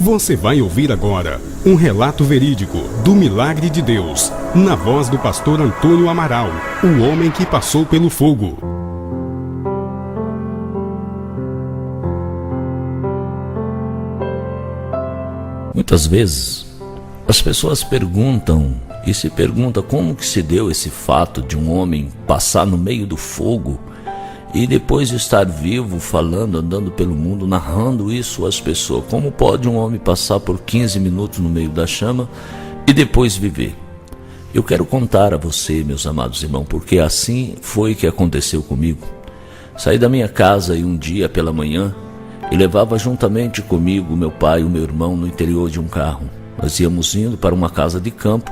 Você vai ouvir agora um relato verídico do milagre de Deus, na voz do pastor Antônio Amaral, o homem que passou pelo fogo. Muitas vezes as pessoas perguntam e se perguntam como que se deu esse fato de um homem passar no meio do fogo e depois de estar vivo, falando, andando pelo mundo, narrando isso às pessoas. Como pode um homem passar por 15 minutos no meio da chama e depois viver? Eu quero contar a você, meus amados irmãos, porque assim foi que aconteceu comigo. Saí da minha casa e um dia pela manhã e levava juntamente comigo meu pai e o meu irmão no interior de um carro. Nós íamos indo para uma casa de campo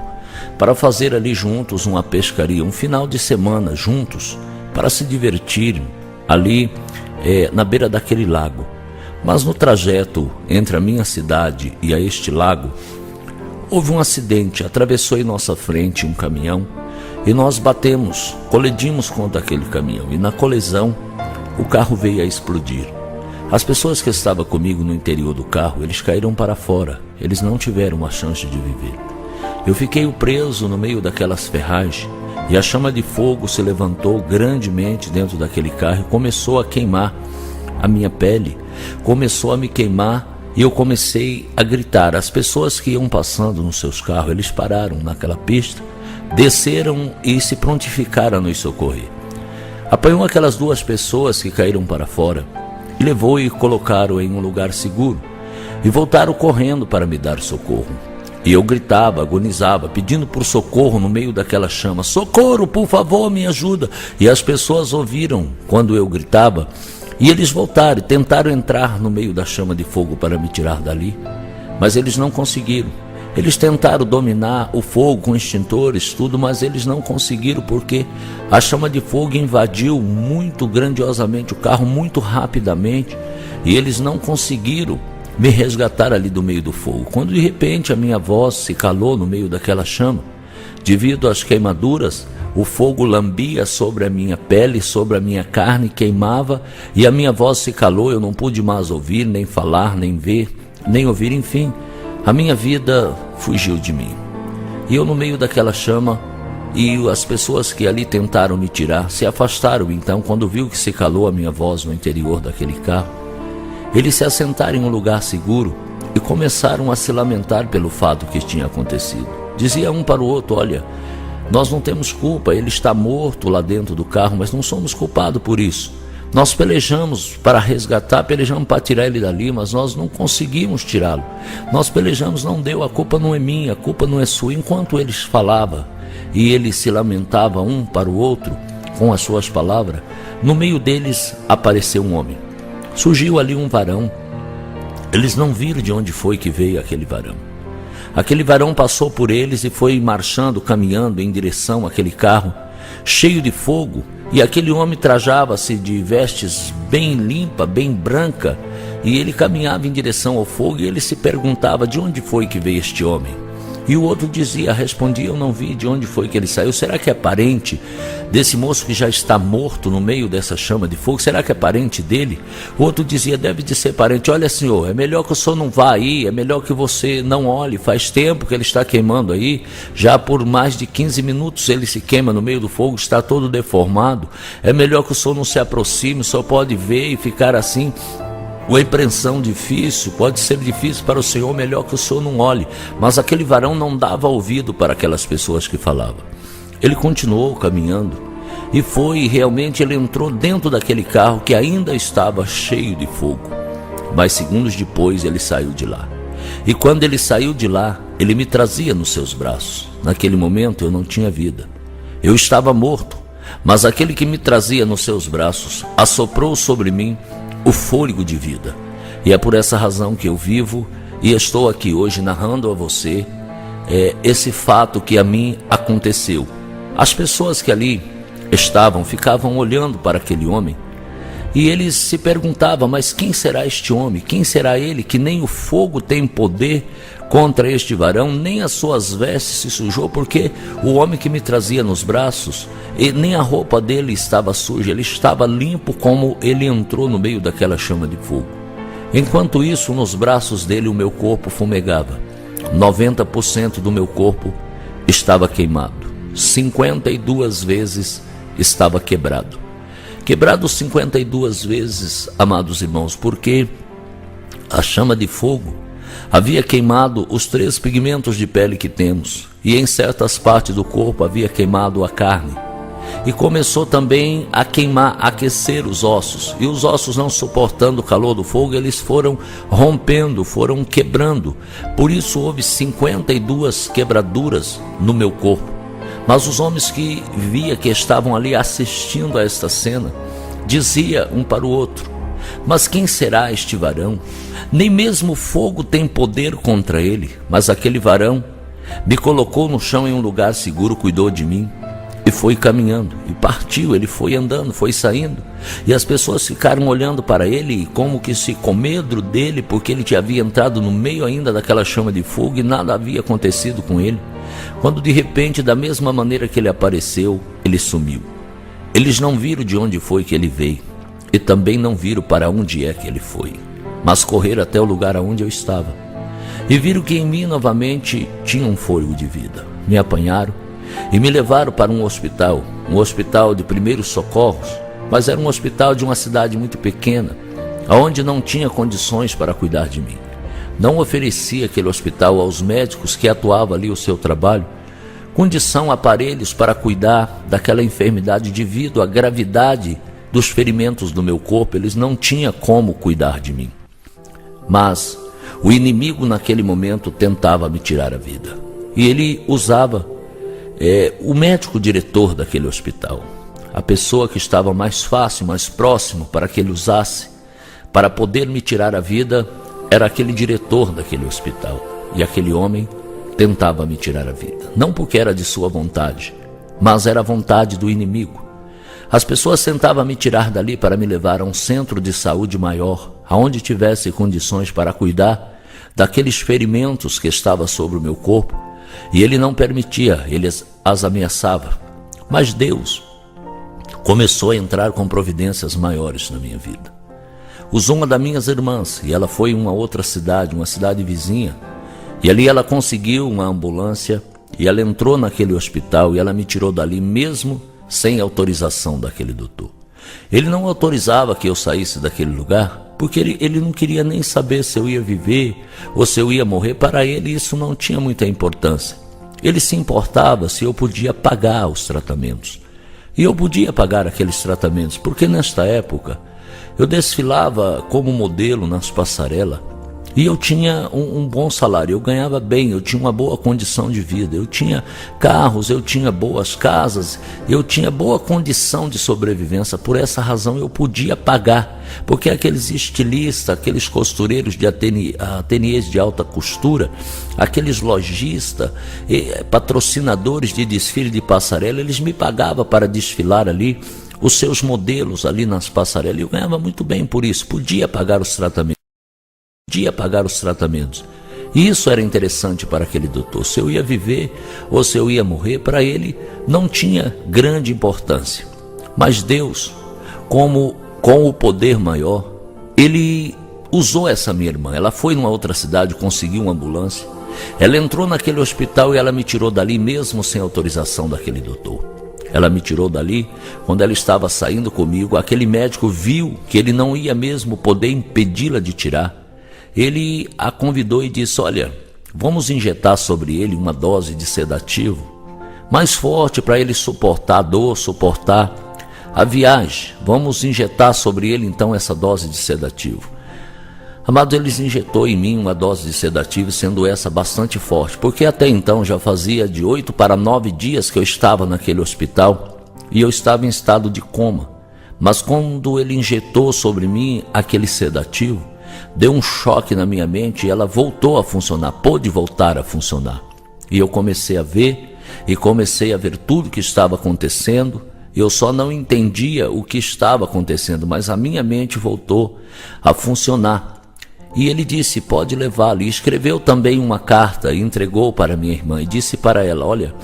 para fazer ali juntos uma pescaria, um final de semana juntos, para se divertirem ali na beira daquele lago. Mas no trajeto entre a minha cidade e a este lago, houve um acidente, atravessou em nossa frente um caminhão e nós colidimos contra aquele caminhão e na colisão o carro veio a explodir. As pessoas que estavam comigo no interior do carro, eles caíram para fora, eles não tiveram a chance de viver. Eu fiquei preso no meio daquelas ferragens e a chama de fogo se levantou grandemente dentro daquele carro e começou a queimar a minha pele, começou a me queimar e eu comecei a gritar. As pessoas que iam passando nos seus carros, eles pararam naquela pista, desceram e se prontificaram a nos socorrer. Apanhou aquelas duas pessoas que caíram para fora e levou e colocaram em um lugar seguro e voltaram correndo para me dar socorro. E eu gritava, agonizava, pedindo por socorro no meio daquela chama. Socorro, por favor, me ajuda. E as pessoas ouviram quando eu gritava e eles voltaram e tentaram entrar no meio da chama de fogo para me tirar dali. Mas eles não conseguiram. Eles tentaram dominar o fogo com extintores, tudo, mas eles não conseguiram porque a chama de fogo invadiu muito grandiosamente o carro, muito rapidamente, e eles não conseguiram me resgatar ali do meio do fogo. Quando de repente a minha voz se calou no meio daquela chama, devido às queimaduras, o fogo lambia sobre a minha pele, sobre a minha carne, queimava, e a minha voz se calou, eu não pude mais ouvir, nem falar, nem ver, nem ouvir, enfim. A minha vida fugiu de mim. E eu no meio daquela chama, e as pessoas que ali tentaram me tirar, se afastaram. Então, quando viu que se calou a minha voz no interior daquele carro, eles se assentaram em um lugar seguro e começaram a se lamentar pelo fato que tinha acontecido. Dizia um para o outro, olha, nós não temos culpa, ele está morto lá dentro do carro, mas não somos culpados por isso. Nós pelejamos para resgatar, pelejamos para tirar ele dali, mas nós não conseguimos tirá-lo. Nós pelejamos, não deu, a culpa não é minha, a culpa não é sua. Enquanto eles falavam e eles se lamentavam um para o outro com as suas palavras, no meio deles apareceu um homem. Surgiu ali um varão. Eles não viram de onde foi que veio aquele varão. Aquele varão passou por eles e foi marchando, caminhando em direção àquele carro, cheio de fogo, e aquele homem trajava-se de vestes bem limpa, bem branca, e ele caminhava em direção ao fogo, e ele se perguntava de onde foi que veio este homem. E o outro respondia, eu não vi de onde foi que ele saiu. Será que é parente desse moço que já está morto no meio dessa chama de fogo? Será que é parente dele? O outro dizia, deve de ser parente. Olha, senhor, é melhor que o senhor não vá aí, é melhor que você não olhe. Faz tempo que ele está queimando aí, já por mais de 15 minutos ele se queima no meio do fogo, está todo deformado. É melhor que o senhor não se aproxime, o senhor pode ver e ficar assim. Uma impressão difícil, pode ser difícil para o Senhor, melhor que o Senhor não olhe. Mas aquele varão não dava ouvido para aquelas pessoas que falavam. Ele continuou caminhando e realmente ele entrou dentro daquele carro que ainda estava cheio de fogo. Mas segundos depois ele saiu de lá. E quando ele saiu de lá, ele me trazia nos seus braços. Naquele momento eu não tinha vida. Eu estava morto, mas aquele que me trazia nos seus braços assoprou sobre mim o fôlego de vida. E é por essa razão que eu vivo e estou aqui hoje narrando a você esse fato que a mim aconteceu. As pessoas que ali ficavam olhando para aquele homem e eles se perguntavam, mas quem será este homem? Quem será ele que nem o fogo tem poder contra este varão, nem as suas vestes se sujou, porque o homem que me trazia nos braços, nem a roupa dele estava suja, ele estava limpo como ele entrou no meio daquela chama de fogo. Enquanto isso, nos braços dele o meu corpo fumegava. 90% do meu corpo estava queimado. 52 vezes estava quebrado. Quebrado 52 vezes, amados irmãos, porque a chama de fogo havia queimado os 3 pigmentos de pele que temos, e em certas partes do corpo havia queimado a carne. E começou também a queimar, a aquecer os ossos. E os ossos, não suportando o calor do fogo, eles foram rompendo, foram quebrando. Por isso houve 52 quebraduras no meu corpo. Mas os homens que via que estavam ali assistindo a esta cena, dizia um para o outro: mas quem será este varão? Nem mesmo o fogo tem poder contra ele. Mas aquele varão me colocou no chão em um lugar seguro, cuidou de mim e foi caminhando, e partiu. Ele foi andando, foi saindo, e as pessoas ficaram olhando para ele como que se com medo dele, porque ele havia entrado no meio ainda daquela chama de fogo e nada havia acontecido com ele. Quando de repente, da mesma maneira que ele apareceu, ele sumiu. Eles não viram de onde foi que ele veio, e também não viram para onde é que ele foi, mas correram até o lugar onde eu estava, e viram que em mim novamente tinha um fôlego de vida. Me apanharam e me levaram para um hospital de primeiros socorros, mas era um hospital de uma cidade muito pequena, onde não tinha condições para cuidar de mim. Não oferecia aquele hospital aos médicos que atuavam ali o seu trabalho condição, aparelhos para cuidar daquela enfermidade devido à gravidade dos ferimentos do meu corpo. Eles não tinham como cuidar de mim. Mas o inimigo naquele momento tentava me tirar a vida. E ele usava o médico diretor daquele hospital, a pessoa que estava mais fácil, mais próximo para que ele usasse para poder me tirar a vida, era aquele diretor daquele hospital. E aquele homem tentava me tirar a vida, não porque era de sua vontade, mas era a vontade do inimigo. As pessoas tentavam me tirar dali para me levar a um centro de saúde maior, aonde tivesse condições para cuidar daqueles ferimentos que estavam sobre o meu corpo, e ele não permitia, ele as ameaçava. Mas Deus começou a entrar com providências maiores na minha vida. Usou uma das minhas irmãs, e ela foi em uma outra cidade, uma cidade vizinha, e ali ela conseguiu uma ambulância, e ela entrou naquele hospital, e ela me tirou dali mesmo sem autorização daquele doutor. Ele não autorizava que eu saísse daquele lugar, porque ele não queria nem saber se eu ia viver ou se eu ia morrer. Para ele isso não tinha muita importância. Ele se importava se eu podia pagar os tratamentos. E eu podia pagar aqueles tratamentos, porque nesta época eu desfilava como modelo nas passarelas, e eu tinha um bom salário, eu ganhava bem, eu tinha uma boa condição de vida, eu tinha carros, eu tinha boas casas, eu tinha boa condição de sobrevivência. Por essa razão eu podia pagar, porque aqueles estilistas, aqueles costureiros de ateliês de alta costura, aqueles lojistas, patrocinadores de desfile de passarela, eles me pagavam para desfilar ali os seus modelos ali nas passarelas, e eu ganhava muito bem por isso, podia pagar os tratamentos. E isso era interessante para aquele doutor. Se eu ia viver ou se eu ia morrer, para ele não tinha grande importância. Mas Deus, com o poder maior, ele usou essa minha irmã. Ela foi numa outra cidade, conseguiu uma ambulância, ela entrou naquele hospital e ela me tirou dali mesmo sem autorização daquele doutor. Ela me tirou dali. Quando ela estava saindo comigo, aquele médico viu que ele não ia mesmo poder impedi-la de tirar. Ele a convidou e disse: olha, vamos injetar sobre ele uma dose de sedativo mais forte para ele suportar a dor, suportar a viagem. Vamos injetar sobre ele então essa dose de sedativo. Amado, eles injetou em mim uma dose de sedativo, sendo essa bastante forte, porque até então já fazia de 8 para 9 dias que eu estava naquele hospital e eu estava em estado de coma. Mas quando ele injetou sobre mim aquele sedativo, deu um choque na minha mente e ela voltou a funcionar, pôde voltar a funcionar. E eu comecei a ver tudo que estava acontecendo. Eu só não entendia o que estava acontecendo, mas a minha mente voltou a funcionar. E ele disse: pode levá-lo. E escreveu também uma carta e entregou para minha irmã e disse para ela: olha,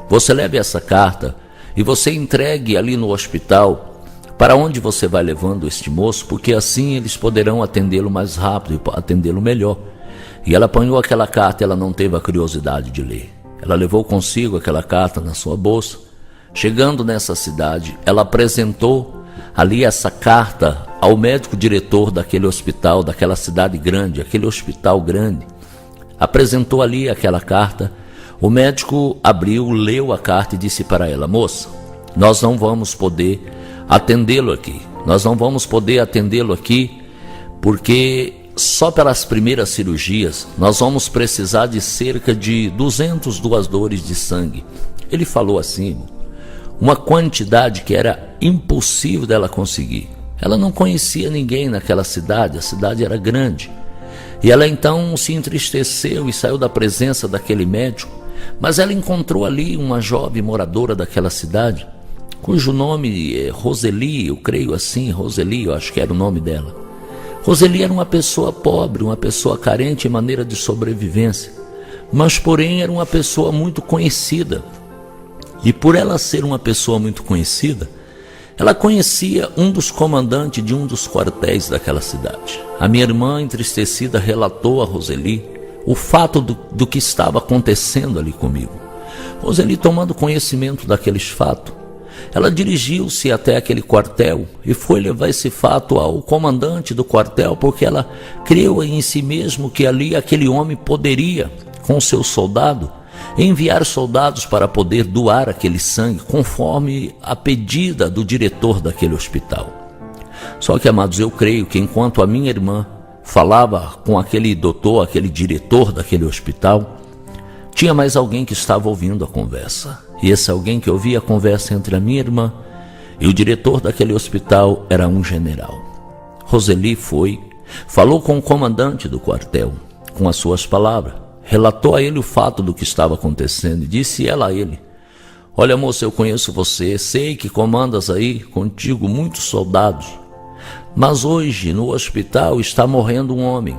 você leve essa carta e você entregue ali no hospital para onde você vai levando este moço, porque assim eles poderão atendê-lo mais rápido e atendê-lo melhor. E ela apanhou aquela carta e ela não teve a curiosidade de ler. Ela levou consigo aquela carta na sua bolsa. Chegando nessa cidade, ela apresentou ali essa carta ao médico diretor daquele hospital, daquela cidade grande, aquele hospital grande. Apresentou ali aquela carta. O médico abriu, leu a carta e disse para ela: moça, nós não vamos poder atendê-lo aqui. Nós não vamos poder atendê-lo aqui porque só pelas primeiras cirurgias nós vamos precisar de cerca de 200 doadores de sangue. Ele falou assim, uma quantidade que era impossível dela conseguir. Ela não conhecia ninguém naquela cidade, a cidade era grande. E ela então se entristeceu e saiu da presença daquele médico, mas ela encontrou ali uma jovem moradora daquela cidade, cujo nome é Roseli, eu creio assim, Roseli, eu acho que era o nome dela. Roseli era uma pessoa pobre, uma pessoa carente em maneira de sobrevivência, mas porém era uma pessoa muito conhecida. E por ela ser uma pessoa muito conhecida, ela conhecia um dos comandantes de um dos quartéis daquela cidade. A minha irmã, entristecida, relatou a Roseli o fato do que estava acontecendo ali comigo. Roseli, tomando conhecimento daqueles fatos, ela dirigiu-se até aquele quartel e foi levar esse fato ao comandante do quartel, porque ela creu em si mesmo que ali aquele homem poderia, com seu soldado, enviar soldados para poder doar aquele sangue, conforme a pedida do diretor daquele hospital. Só que, amados, eu creio que enquanto a minha irmã falava com aquele doutor, aquele diretor daquele hospital, tinha mais alguém que estava ouvindo a conversa. E esse alguém que ouvia a conversa entre a minha irmã e o diretor daquele hospital era um general. Roseli falou com o comandante do quartel, com as suas palavras, relatou a ele o fato do que estava acontecendo e disse ela a ele: olha, moça, eu conheço você, sei que comandas aí contigo muitos soldados, mas hoje no hospital está morrendo um homem,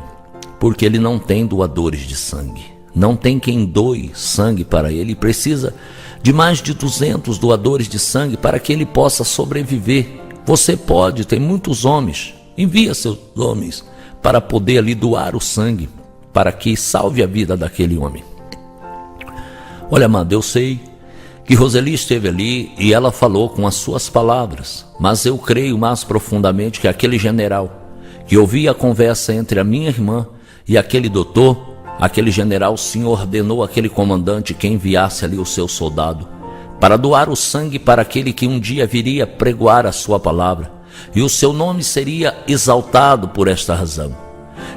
porque ele não tem doadores de sangue, não tem quem doe sangue para ele, precisa de mais de 200 doadores de sangue para que ele possa sobreviver. Você pode, tem muitos homens, envia seus homens para poder ali doar o sangue, para que salve a vida daquele homem. Olha, amado, eu sei que Roseli esteve ali e ela falou com as suas palavras, mas eu creio mais profundamente que aquele general que ouvia a conversa entre a minha irmã e aquele doutor, aquele general sim ordenou aquele comandante que enviasse ali o seu soldado para doar o sangue para aquele que um dia viria pregoar a sua palavra, e o seu nome seria exaltado por esta razão.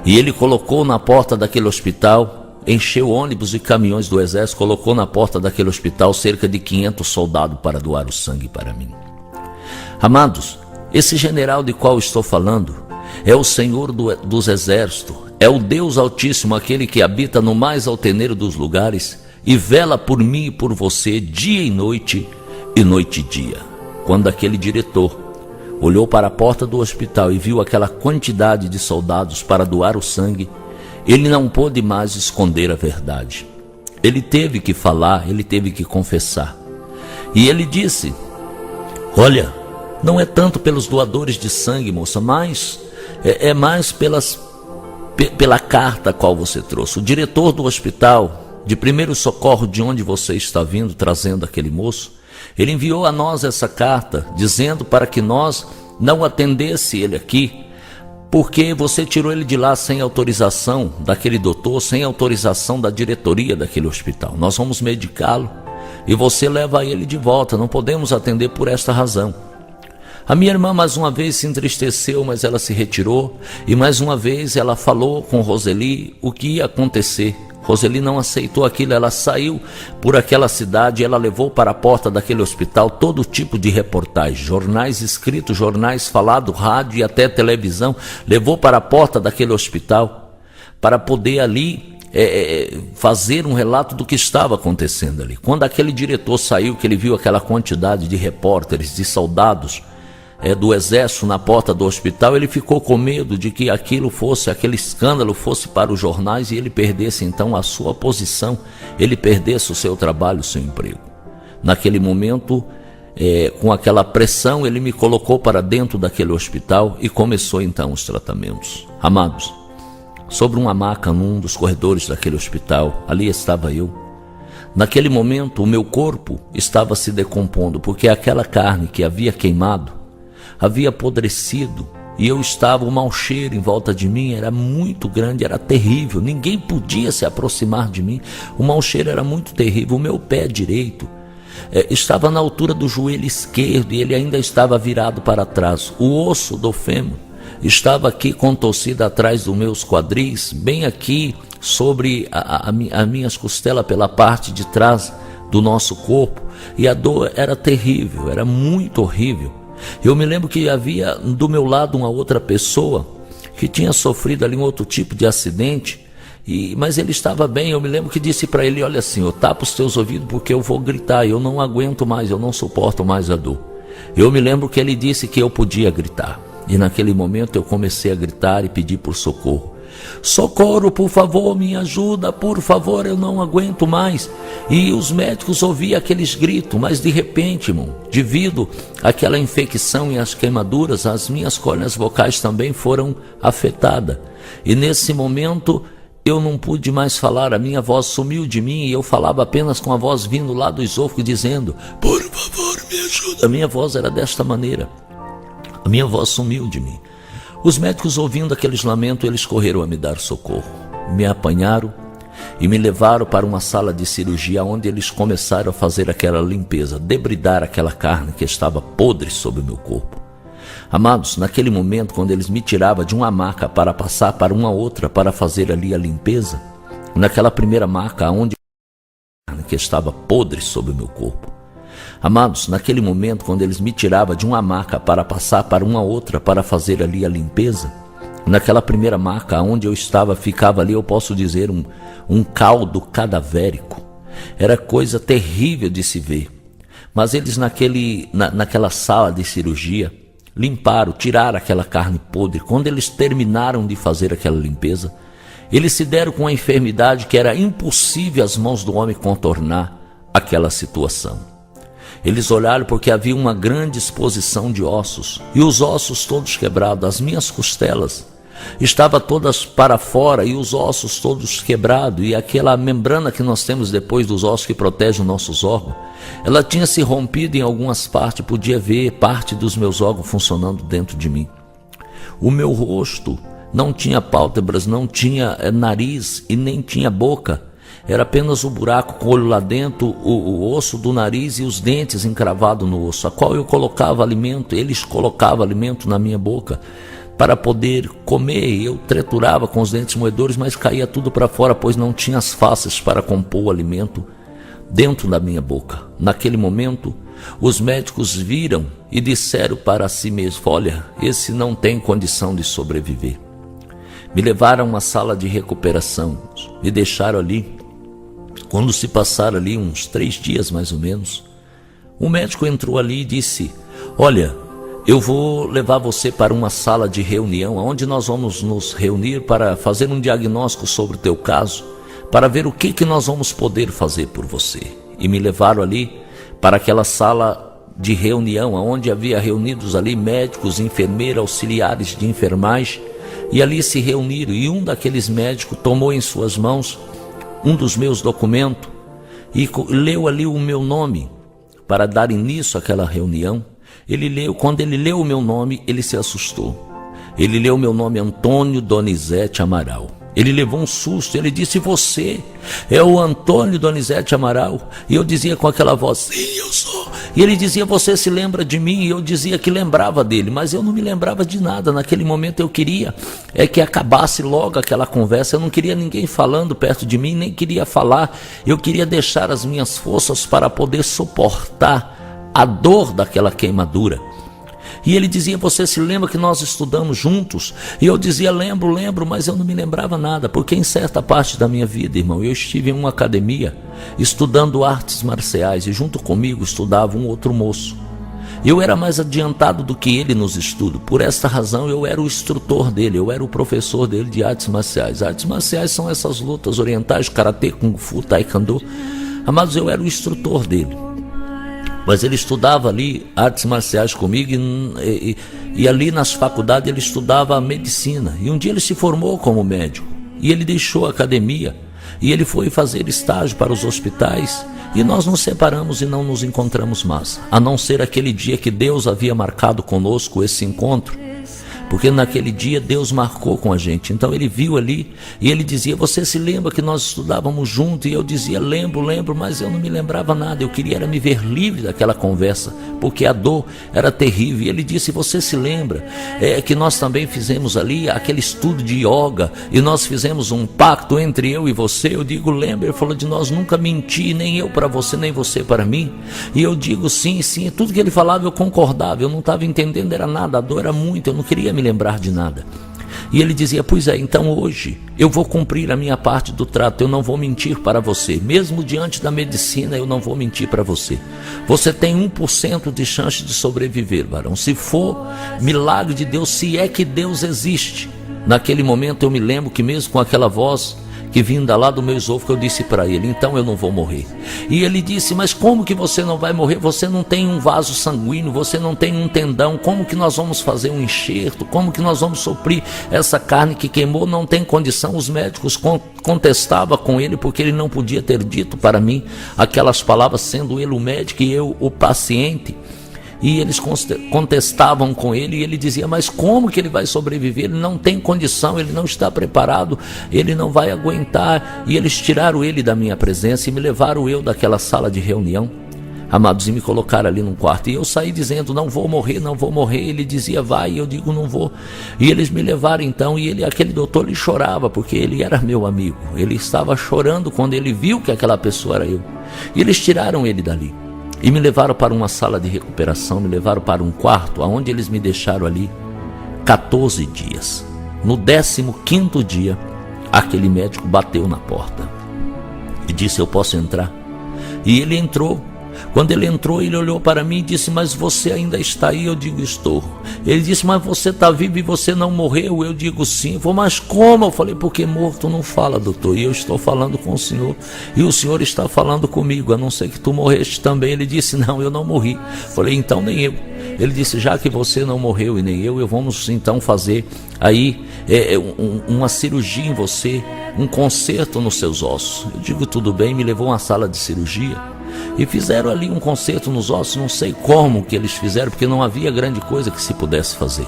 E ele colocou na porta daquele hospital, encheu ônibus e caminhões do exército, colocou na porta daquele hospital cerca de 500 soldados para doar o sangue para mim. Amados, esse general de qual estou falando é o Senhor dos exércitos, é o Deus Altíssimo, aquele que habita no mais altaneiro dos lugares e vela por mim e por você dia e noite e dia. Quando aquele diretor olhou para a porta do hospital e viu aquela quantidade de soldados para doar o sangue, ele não pôde mais esconder a verdade. Ele teve que falar, ele teve que confessar. E ele disse: olha, não é tanto pelos doadores de sangue, moça, mas é mais pela carta a qual você trouxe. O diretor do hospital de primeiro socorro de onde você está vindo, trazendo aquele moço, ele enviou a nós essa carta, dizendo para que nós não atendesse ele aqui, porque você tirou ele de lá sem autorização daquele doutor, sem autorização da diretoria daquele hospital. Nós vamos medicá-lo e você leva ele de volta, não podemos atender por esta razão. A minha irmã mais uma vez se entristeceu, mas ela se retirou e mais uma vez ela falou com Roseli o que ia acontecer. Roseli não aceitou aquilo, ela saiu por aquela cidade, ela levou para a porta daquele hospital todo tipo de reportagem, jornais escritos, jornais falados, rádio e até televisão, levou para a porta daquele hospital para poder ali fazer um relato do que estava acontecendo ali. Quando aquele diretor saiu, que ele viu aquela quantidade de repórteres, de soldados do exército na porta do hospital, ele ficou com medo de que aquele escândalo fosse para os jornais e ele perdesse então a sua posição, ele perdesse o seu trabalho, o seu emprego. Naquele momento, com aquela pressão, ele me colocou para dentro daquele hospital e começou então os tratamentos. Amados, sobre uma maca num dos corredores daquele hospital, ali estava eu. Naquele momento o meu corpo estava se decompondo, porque aquela carne que havia queimado, havia apodrecido, e eu estava, o mau cheiro em volta de mim era muito grande, era terrível, ninguém podia se aproximar de mim, o mau cheiro era muito terrível. O meu pé direito estava na altura do joelho esquerdo e ele ainda estava virado para trás. O osso do fêmur estava aqui contorcido atrás dos meus quadris, bem aqui sobre as minhas costelas, pela parte de trás do nosso corpo, e a dor era terrível, era muito horrível. Eu me lembro que havia do meu lado uma outra pessoa que tinha sofrido ali um outro tipo de acidente, mas ele estava bem. Eu me lembro que disse para ele: olha, senhor, tapa os teus ouvidos porque eu vou gritar, eu não aguento mais, eu não suporto mais a dor. Eu me lembro que ele disse que eu podia gritar, e naquele momento eu comecei a gritar e pedir por socorro. Socorro, por favor, me ajuda, por favor, eu não aguento mais. E os médicos ouviam aqueles gritos, mas de repente, irmão, devido àquela infecção e às queimaduras, as minhas cordas vocais também foram afetadas. E nesse momento eu não pude mais falar, a minha voz sumiu de mim e eu falava apenas com a voz vindo lá do esôfago dizendo: por favor, me ajuda. A minha voz era desta maneira, a minha voz sumiu de mim. Os médicos, ouvindo aqueles lamentos, eles correram a me dar socorro. Me apanharam e me levaram para uma sala de cirurgia, onde eles começaram a fazer aquela limpeza, debridar aquela carne que estava podre sobre o meu corpo. Amados, naquele momento, quando eles me tiravam de uma maca para passar para uma outra, para fazer ali a limpeza, naquela primeira maca, onde a carne que estava podre sobre o meu corpo. Amados, naquele momento, quando eles me tiravam de uma maca para passar para uma outra, para fazer ali a limpeza, naquela primeira maca onde eu estava, ficava ali, eu posso dizer, um caldo cadavérico. Era coisa terrível de se ver. Mas eles naquela sala de cirurgia, limparam, tiraram aquela carne podre. Quando eles terminaram de fazer aquela limpeza, eles se deram com uma enfermidade que era impossível as mãos do homem contornar aquela situação. Eles olharam porque havia uma grande exposição de ossos, e os ossos todos quebrados, as minhas costelas estavam todas para fora e os ossos todos quebrados, e aquela membrana que nós temos depois dos ossos que protege os nossos órgãos, ela tinha se rompido em algumas partes, podia ver parte dos meus órgãos funcionando dentro de mim. O meu rosto não tinha pálpebras, não tinha nariz e nem tinha boca. Era apenas o buraco com o olho lá dentro, o osso do nariz e os dentes encravados no osso, a qual eu colocava alimento, eles colocavam alimento na minha boca para poder comer. Eu triturava com os dentes moedores, mas caía tudo para fora, pois não tinha as faces para compor o alimento dentro da minha boca. Naquele momento, os médicos viram e disseram para si mesmos: olha, esse não tem condição de sobreviver. Me levaram a uma sala de recuperação, me deixaram ali. Quando se passaram ali uns 3 dias mais ou menos, um médico entrou ali e disse: olha, eu vou levar você para uma sala de reunião, onde nós vamos nos reunir para fazer um diagnóstico sobre o teu caso, para ver o que nós vamos poder fazer por você. E me levaram ali para aquela sala de reunião, onde havia reunidos ali médicos, enfermeiros, auxiliares de enfermagem, e ali se reuniram, e um daqueles médicos tomou em suas mãos um dos meus documentos e leu ali o meu nome para dar início àquela reunião. Quando ele leu o meu nome, ele se assustou. Ele leu o meu nome, Antônio Donizete Amaral. Ele levou um susto, ele disse: você é o Antônio Donizete Amaral? E eu dizia com aquela voz: sim, eu sou. E ele dizia: você se lembra de mim? E eu dizia que lembrava dele, mas eu não me lembrava de nada. Naquele momento eu queria que acabasse logo aquela conversa. Eu não queria ninguém falando perto de mim, nem queria falar. Eu queria deixar as minhas forças para poder suportar a dor daquela queimadura. E ele dizia: você se lembra que nós estudamos juntos? E eu dizia: lembro, mas eu não me lembrava nada, porque em certa parte da minha vida, irmão, eu estive em uma academia estudando artes marciais, e junto comigo estudava um outro moço. Eu era mais adiantado do que ele nos estudos. Por esta razão eu era o instrutor dele, eu era o professor dele de artes marciais. Artes marciais são essas lutas orientais, karatê, kung fu, taekwondo. Amados, eu era o instrutor dele. Mas ele estudava ali artes marciais comigo e ali nas faculdades ele estudava medicina. E um dia ele se formou como médico e ele deixou a academia e ele foi fazer estágio para os hospitais. E nós nos separamos e não nos encontramos mais, a não ser aquele dia que Deus havia marcado conosco esse encontro. Porque naquele dia Deus marcou com a gente. Então ele viu ali e ele dizia: você se lembra que nós estudávamos juntos? E eu dizia: lembro, mas eu não me lembrava nada. Eu queria era me ver livre daquela conversa, porque a dor era terrível. E ele disse: você se lembra que nós também fizemos ali aquele estudo de yoga e nós fizemos um pacto entre eu e você? Eu digo: lembra? Ele falou: de nós nunca menti, nem eu para você, nem você para mim. E eu digo: sim, tudo que ele falava eu concordava. Eu não estava entendendo, era nada, a dor era muito, eu não queria me lembrar de nada. E ele dizia: pois é, então hoje eu vou cumprir a minha parte do trato, eu não vou mentir para você, mesmo diante da medicina eu não vou mentir para você. Você tem 1% de chance de sobreviver, varão, se for milagre de Deus, se é que Deus existe. Naquele momento eu me lembro que mesmo com aquela voz que vinda lá do meu esôfago, eu disse para ele: então eu não vou morrer. E ele disse: mas como que você não vai morrer? Você não tem um vaso sanguíneo, você não tem um tendão, como que nós vamos fazer um enxerto? Como que nós vamos suprir essa carne que queimou? Não tem condição. Os médicos contestavam com ele, porque ele não podia ter dito para mim aquelas palavras, sendo ele o médico e eu o paciente. E eles contestavam com ele e ele dizia: mas como que ele vai sobreviver? Ele não tem condição, ele não está preparado, ele não vai aguentar. E eles tiraram ele da minha presença e me levaram eu daquela sala de reunião, amados, e me colocaram ali num quarto. E eu saí dizendo: não vou morrer, não vou morrer. Ele dizia: vai, e eu digo: não vou. E eles me levaram então, e aquele doutor, ele chorava, porque ele era meu amigo. Ele estava chorando quando ele viu que aquela pessoa era eu. E eles tiraram ele dali e me levaram para uma sala de recuperação, me levaram para um quarto, onde eles me deixaram ali 14 dias. No 15º dia, aquele médico bateu na porta e disse: eu posso entrar? E ele entrou. Quando ele entrou, ele olhou para mim e disse: mas você ainda está aí? Eu digo: estou. Ele disse: mas você está vivo e você não morreu? Eu digo: sim. Ele falou: mas como? Eu falei: porque morto não fala, doutor, e eu estou falando com o senhor, e o senhor está falando comigo, a não ser que tu morreste também. Ele disse: não, eu não morri. Eu falei: então nem eu. Ele disse: já que você não morreu e nem eu vamos então fazer aí uma cirurgia em você, um conserto nos seus ossos. Eu digo: tudo bem. Me levou a uma sala de cirurgia e fizeram ali um conserto nos ossos. Não sei como que eles fizeram, porque não havia grande coisa que se pudesse fazer.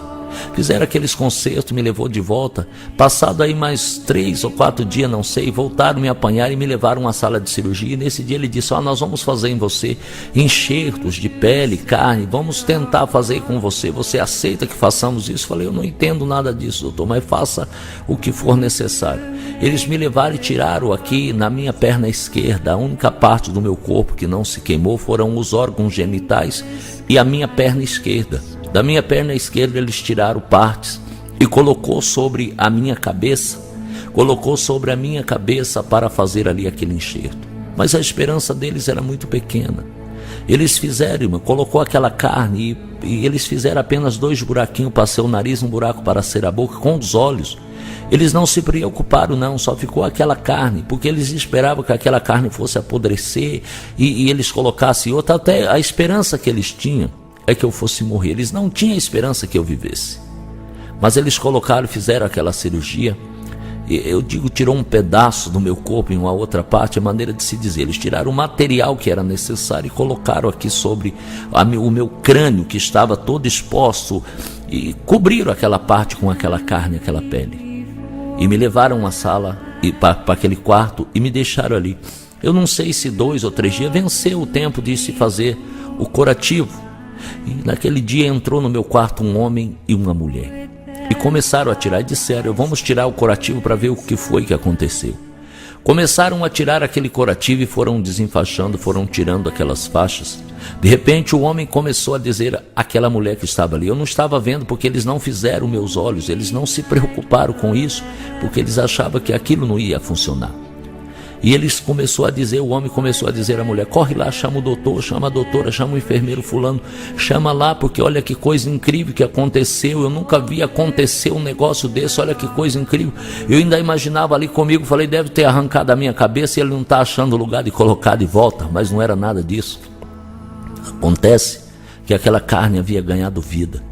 Fizeram aqueles concertos, me levou de volta. Passado aí mais 3 ou 4 dias, não sei, voltaram, me apanhar e me levaram a uma sala de cirurgia. E nesse dia ele disse: nós vamos fazer em você enxertos de pele, carne, vamos tentar fazer com você. Você aceita que façamos isso? Falei: eu não entendo nada disso, doutor, mas faça o que for necessário. Eles me levaram e tiraram aqui na minha perna esquerda, a única parte do meu corpo que não se queimou foram os órgãos genitais e a minha perna esquerda. Da minha perna esquerda eles tiraram partes e colocou sobre a minha cabeça, para fazer ali aquele enxerto. Mas a esperança deles era muito pequena. Eles fizeram, irmão, colocou aquela carne e eles fizeram apenas 2 buraquinhos para ser o nariz, um buraco para ser a boca, com os olhos. Eles não se preocuparam não, só ficou aquela carne, porque eles esperavam que aquela carne fosse apodrecer e eles colocassem outra. Até a esperança que eles tinham é que eu fosse morrer. Eles não tinham esperança que eu vivesse. Mas eles colocaram, fizeram aquela cirurgia. Eu digo, tirou um pedaço do meu corpo em uma outra parte, é maneira de se dizer. Eles tiraram o material que era necessário e colocaram aqui sobre o meu crânio, que estava todo exposto, e cobriram aquela parte com aquela carne, aquela pele. E me levaram a uma sala, para aquele quarto, e me deixaram ali. Eu não sei se 2 ou 3 dias venceu o tempo de se fazer o curativo. E naquele dia entrou no meu quarto um homem e uma mulher. E começaram a tirar, e disseram: vamos tirar o curativo para ver o que foi que aconteceu. Começaram a tirar aquele curativo e foram desenfaixando, foram tirando aquelas faixas. De repente o homem começou a dizer àquela mulher que estava ali: eu não estava vendo, porque eles não fizeram meus olhos, eles não se preocuparam com isso, porque eles achavam que aquilo não ia funcionar. E o homem começou a dizer à mulher: corre lá, chama o doutor, chama a doutora, chama o enfermeiro fulano, chama lá, porque olha que coisa incrível que aconteceu, eu nunca vi acontecer um negócio desse, olha que coisa incrível. Eu ainda imaginava ali comigo, falei: deve ter arrancado a minha cabeça e ele não está achando lugar de colocar de volta, mas não era nada disso. Acontece que aquela carne havia ganhado vida.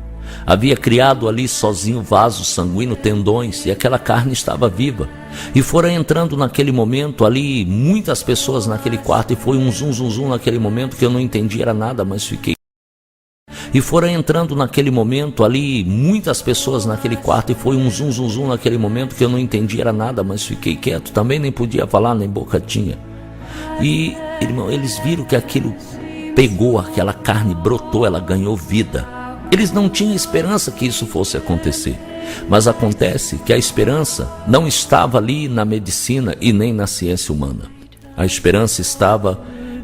Havia criado ali sozinho vaso sanguíneo, tendões, e aquela carne estava viva. E foram entrando naquele momento ali muitas pessoas naquele quarto, e foi um zum, zum, zum naquele momento que eu não entendi era nada, mas fiquei. E foram entrando naquele momento ali muitas pessoas naquele quarto, e foi um zum, zum, zum naquele momento que eu não entendi era nada, mas fiquei quieto, também nem podia falar, nem boca tinha. E, irmão, eles viram que aquilo pegou, aquela carne brotou, ela ganhou vida. Eles não tinham esperança que isso fosse acontecer, mas acontece que a esperança não estava ali na medicina e nem na ciência humana. A esperança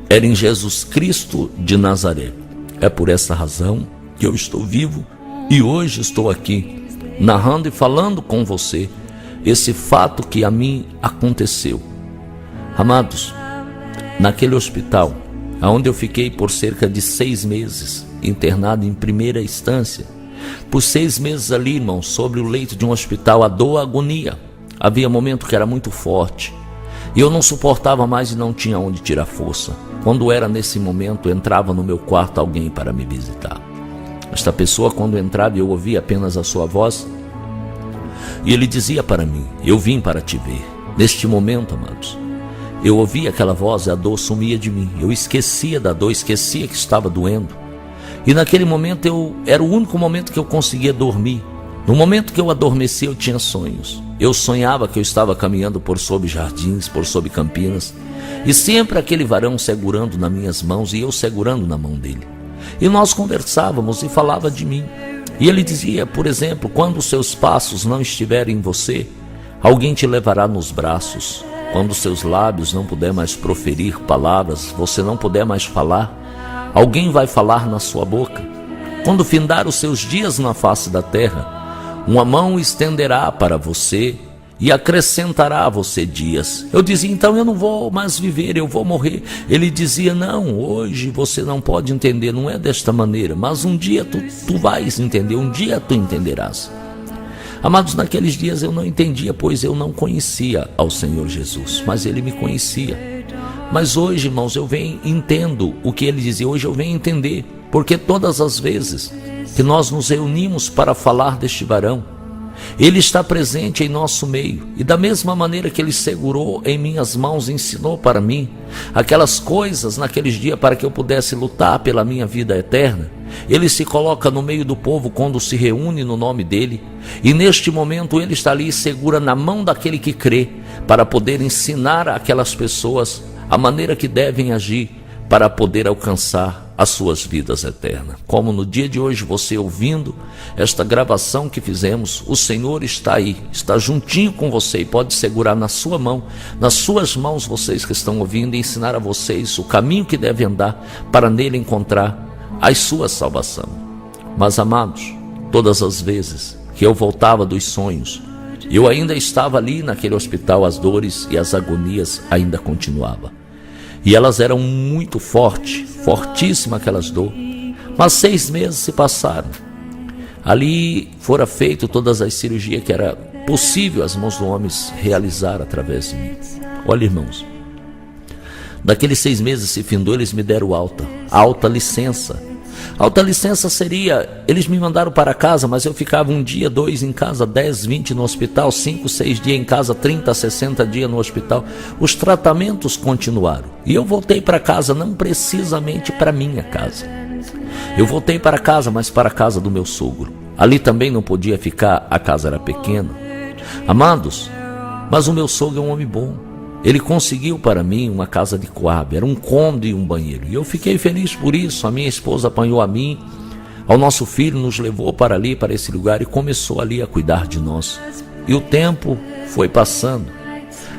era em Jesus Cristo de Nazaré. É por essa razão que eu estou vivo e hoje estou aqui, narrando e falando com você esse fato que a mim aconteceu. Amados, naquele hospital, onde eu fiquei por cerca de 6 meses, internado em primeira instância, por 6 meses ali, irmão, sobre o leito de um hospital, a dor, a agonia. Havia momento que era muito forte, e eu não suportava mais e não tinha onde tirar força. Quando era nesse momento, entrava no meu quarto alguém para me visitar. Esta pessoa, quando entrava, eu ouvia apenas a sua voz, e ele dizia para mim: eu vim para te ver. Neste momento, amados, eu ouvia aquela voz e a dor sumia de mim. Eu esquecia da dor, esquecia que estava doendo. E naquele momento era o único momento que eu conseguia dormir. No momento que eu adormeci, eu tinha sonhos. Eu sonhava que eu estava caminhando por sob jardins, por sob campinas, e sempre aquele varão segurando nas minhas mãos e eu segurando na mão dele. E nós conversávamos e falava de mim. E ele dizia, por exemplo: quando os seus passos não estiverem em você, alguém te levará nos braços. Quando seus lábios não puder mais proferir palavras, você não puder mais falar, alguém vai falar na sua boca. Quando findar os seus dias na face da terra, uma mão estenderá para você e acrescentará a você dias. Eu dizia: então eu não vou mais viver, eu vou morrer. Ele dizia: não, hoje você não pode entender, não é desta maneira, mas um dia tu vais entender, um dia tu entenderás. Amados, naqueles dias eu não entendia, pois eu não conhecia ao Senhor Jesus, mas Ele me conhecia. Mas hoje, irmãos, eu entendo o que Ele dizia, hoje eu venho entender, porque todas as vezes que nós nos reunimos para falar deste varão, Ele está presente em nosso meio, e da mesma maneira que Ele segurou em minhas mãos, ensinou para mim aquelas coisas naqueles dias para que eu pudesse lutar pela minha vida eterna. Ele se coloca no meio do povo quando se reúne no nome dele, e neste momento Ele está ali e segura na mão daquele que crê, para poder ensinar aquelas pessoas a maneira que devem agir para poder alcançar as suas vidas eternas. Como no dia de hoje, você ouvindo esta gravação que fizemos, o Senhor está aí, está juntinho com você e pode segurar na sua mão, nas suas mãos, vocês que estão ouvindo, e ensinar a vocês o caminho que devem andar para nele encontrar a sua salvação. Mas, amados, todas as vezes que eu voltava dos sonhos, eu ainda estava ali naquele hospital, as dores e as agonias ainda continuavam. E elas eram muito fortíssimas aquelas dores. Mas 6 meses se passaram. Ali fora feito todas as cirurgias que era possível as mãos do homem realizar através de mim. Olha, irmãos, daqueles 6 meses se findou, eles me deram alta licença. Alta licença seria, eles me mandaram para casa, mas eu ficava 1 dia, 2 em casa, 10, 20 no hospital, 5, 6 dias em casa, 30, 60 dias no hospital. Os tratamentos continuaram. E eu voltei para casa, não precisamente para minha casa. Eu voltei para casa, mas para a casa do meu sogro. Ali também não podia ficar, a casa era pequena. Amados, mas o meu sogro é um homem bom. Ele conseguiu para mim uma casa de coab, era um cômodo e um banheiro. E eu fiquei feliz por isso. A minha esposa apanhou a mim, ao nosso filho, nos levou para ali, para esse lugar, e começou ali a cuidar de nós. E o tempo foi passando.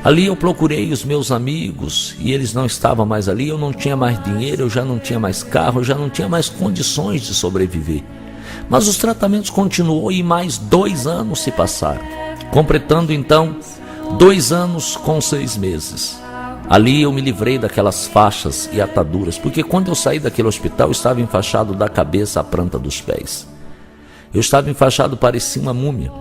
Ali eu procurei os meus amigos e eles não estavam mais ali. Eu não tinha mais dinheiro, eu já não tinha mais carro, eu já não tinha mais condições de sobreviver. Mas os tratamentos continuou e mais 2 anos se passaram, completando então 2 anos com 6 meses. Ali eu me livrei daquelas faixas e ataduras, porque quando eu saí daquele hospital eu estava enfaixado da cabeça à planta dos pés. Eu estava enfaixado, parecia uma múmia.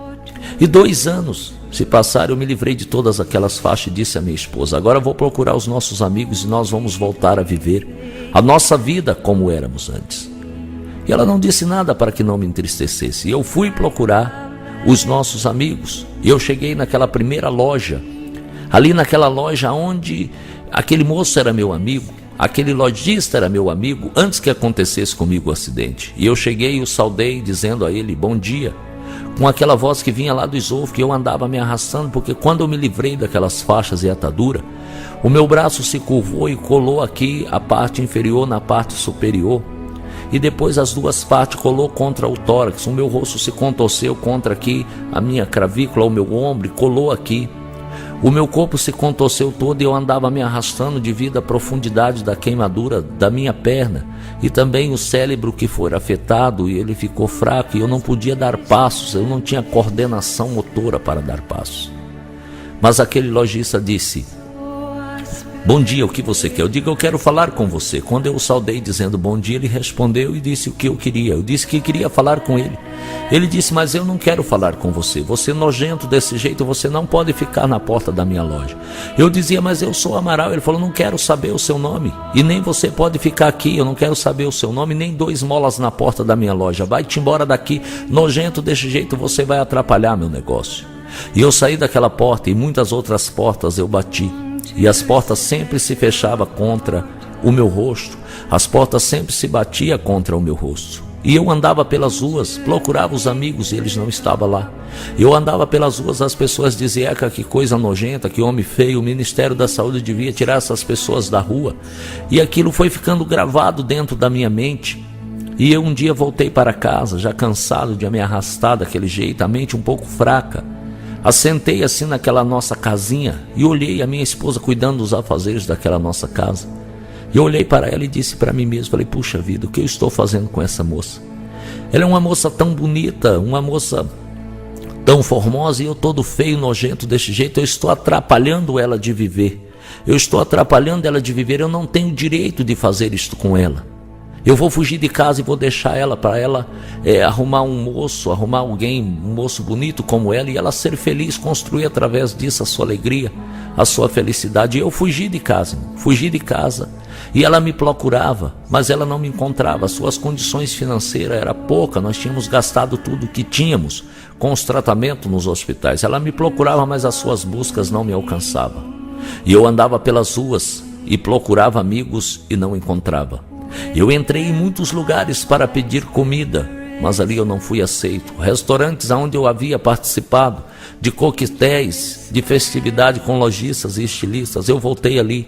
E 2 anos Se passar, eu me livrei de todas aquelas faixas e disse à minha esposa: agora vou procurar os nossos amigos e nós vamos voltar a viver a nossa vida como éramos antes. E ela não disse nada para que não me entristecesse. E eu fui procurar os nossos amigos. E eu cheguei naquela primeira loja, ali naquela loja onde aquele moço era meu amigo, aquele lojista era meu amigo, antes que acontecesse comigo o acidente. E eu cheguei e o saudei dizendo a ele: bom dia, com aquela voz que vinha lá do esofo, que eu andava me arrastando, porque quando eu me livrei daquelas faixas e atadura, o meu braço se curvou e colou aqui a parte inferior na parte superior, e depois as duas partes colou contra o tórax. O meu rosto se contorceu contra aqui a minha clavícula, o meu ombro, e colou aqui. O meu corpo se contorceu todo e eu andava me arrastando devido à profundidade da queimadura da minha perna, e também o cérebro que foi afetado, e ele ficou fraco, e eu não podia dar passos, eu não tinha coordenação motora para dar passos. Mas aquele lojista disse: bom dia, o que você quer? Eu digo: eu quero falar com você. Quando eu o saudei dizendo bom dia, ele respondeu e disse o que eu queria. Eu disse que queria falar com ele. Ele disse: mas eu não quero falar com você. Você nojento desse jeito, você não pode ficar na porta da minha loja. Eu dizia: mas eu sou Amaral. Ele falou: não quero saber o seu nome. E nem você pode ficar aqui. Eu não quero saber o seu nome, nem 2 molas na porta da minha loja. Vai-te embora daqui. Nojento desse jeito, você vai atrapalhar meu negócio. E eu saí daquela porta e muitas outras portas eu bati. E as portas sempre se fechavam contra o meu rosto. As portas sempre se batiam contra o meu rosto. E eu andava pelas ruas, procurava os amigos e eles não estavam lá. Eu andava pelas ruas, as pessoas diziam: eca, que coisa nojenta, que homem feio, o Ministério da Saúde devia tirar essas pessoas da rua. E aquilo foi ficando gravado dentro da minha mente. E eu um dia voltei para casa, já cansado de me arrastar daquele jeito, a mente um pouco fraca. Assentei assim naquela nossa casinha e olhei a minha esposa cuidando dos afazeres daquela nossa casa. E eu olhei para ela e disse para mim mesmo, falei: puxa vida, o que eu estou fazendo com essa moça? Ela é uma moça tão bonita, uma moça tão formosa, e eu todo feio, nojento desse jeito. Eu estou atrapalhando ela de viver. Eu estou atrapalhando ela de viver. Eu não tenho direito de fazer isto com ela. Eu vou fugir de casa e vou deixar ela para ela arrumar um moço, arrumar alguém, um moço bonito como ela, e ela ser feliz, construir através disso a sua alegria, a sua felicidade. E eu fugi de casa, e ela me procurava, mas ela não me encontrava. Suas condições financeiras eram poucas, nós tínhamos gastado tudo que tínhamos com os tratamentos nos hospitais. Ela me procurava, mas as suas buscas não me alcançavam. E eu andava pelas ruas e procurava amigos e não encontrava. Eu entrei em muitos lugares para pedir comida, mas ali eu não fui aceito. Restaurantes onde eu havia participado de coquetéis, de festividade com lojistas e estilistas, eu voltei ali.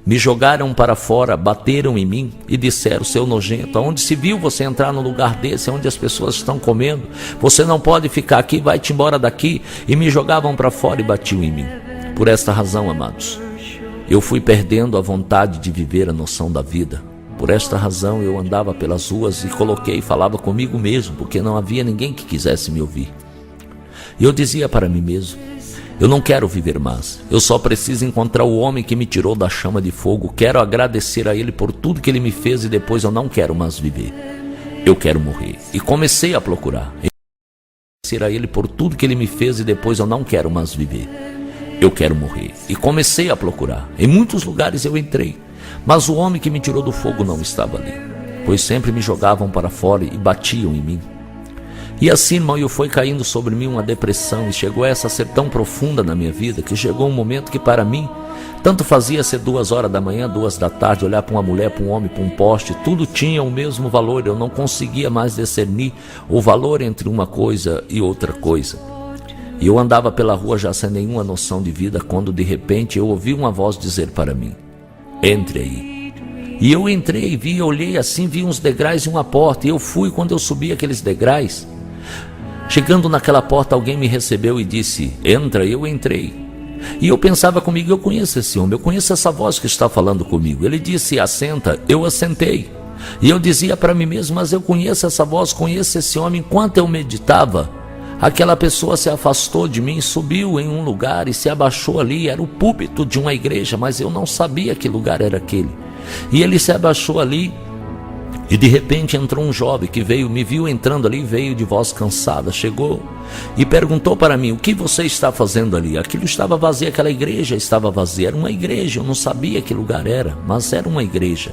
Me jogaram para fora, bateram em mim e disseram: seu nojento, aonde se viu você entrar num lugar desse, onde as pessoas estão comendo? Você não pode ficar aqui, vai-te embora daqui. E me jogavam para fora e batiam em mim. Por esta razão, amados, eu fui perdendo a vontade de viver a noção da vida. Por esta razão eu andava pelas ruas e falava comigo mesmo, porque não havia ninguém que quisesse me ouvir. E eu dizia para mim mesmo: eu não quero viver mais, eu só preciso encontrar o homem que me tirou da chama de fogo. Quero agradecer a ele por tudo que ele me fez e depois eu não quero mais viver. Eu quero morrer. E comecei a procurar. Agradecer a ele por tudo que ele me fez e depois eu não quero mais viver. Eu quero morrer. E comecei a procurar. Em muitos lugares eu entrei, mas o homem que me tirou do fogo não estava ali, pois sempre me jogavam para fora e batiam em mim. E assim, irmão, foi caindo sobre mim uma depressão, e chegou essa a ser tão profunda na minha vida, que chegou um momento que para mim, tanto fazia ser 2 horas da manhã, 2 da tarde, olhar para uma mulher, para um homem, para um poste, tudo tinha o mesmo valor. Eu não conseguia mais discernir o valor entre uma coisa e outra coisa. E eu andava pela rua já sem nenhuma noção de vida, quando de repente eu ouvi uma voz dizer para mim: entre aí. E eu entrei, olhei assim, vi uns degraus e uma porta, e eu fui. Quando eu subi aqueles degraus, chegando naquela porta, alguém me recebeu e disse: entra. E eu entrei. E eu pensava comigo: eu conheço esse homem, eu conheço essa voz que está falando comigo. Ele disse: assenta. Eu assentei. E eu dizia para mim mesmo: mas eu conheço essa voz, conheço esse homem. Enquanto eu meditava, aquela pessoa se afastou de mim, subiu em um lugar e se abaixou ali. Era o púlpito de uma igreja, mas eu não sabia que lugar era aquele. E ele se abaixou ali E de repente entrou um jovem que me viu entrando ali, veio de voz cansada, chegou e perguntou para mim: o que você está fazendo ali? Aquilo estava vazio, aquela igreja estava vazia, era uma igreja, eu não sabia que lugar era, mas era uma igreja.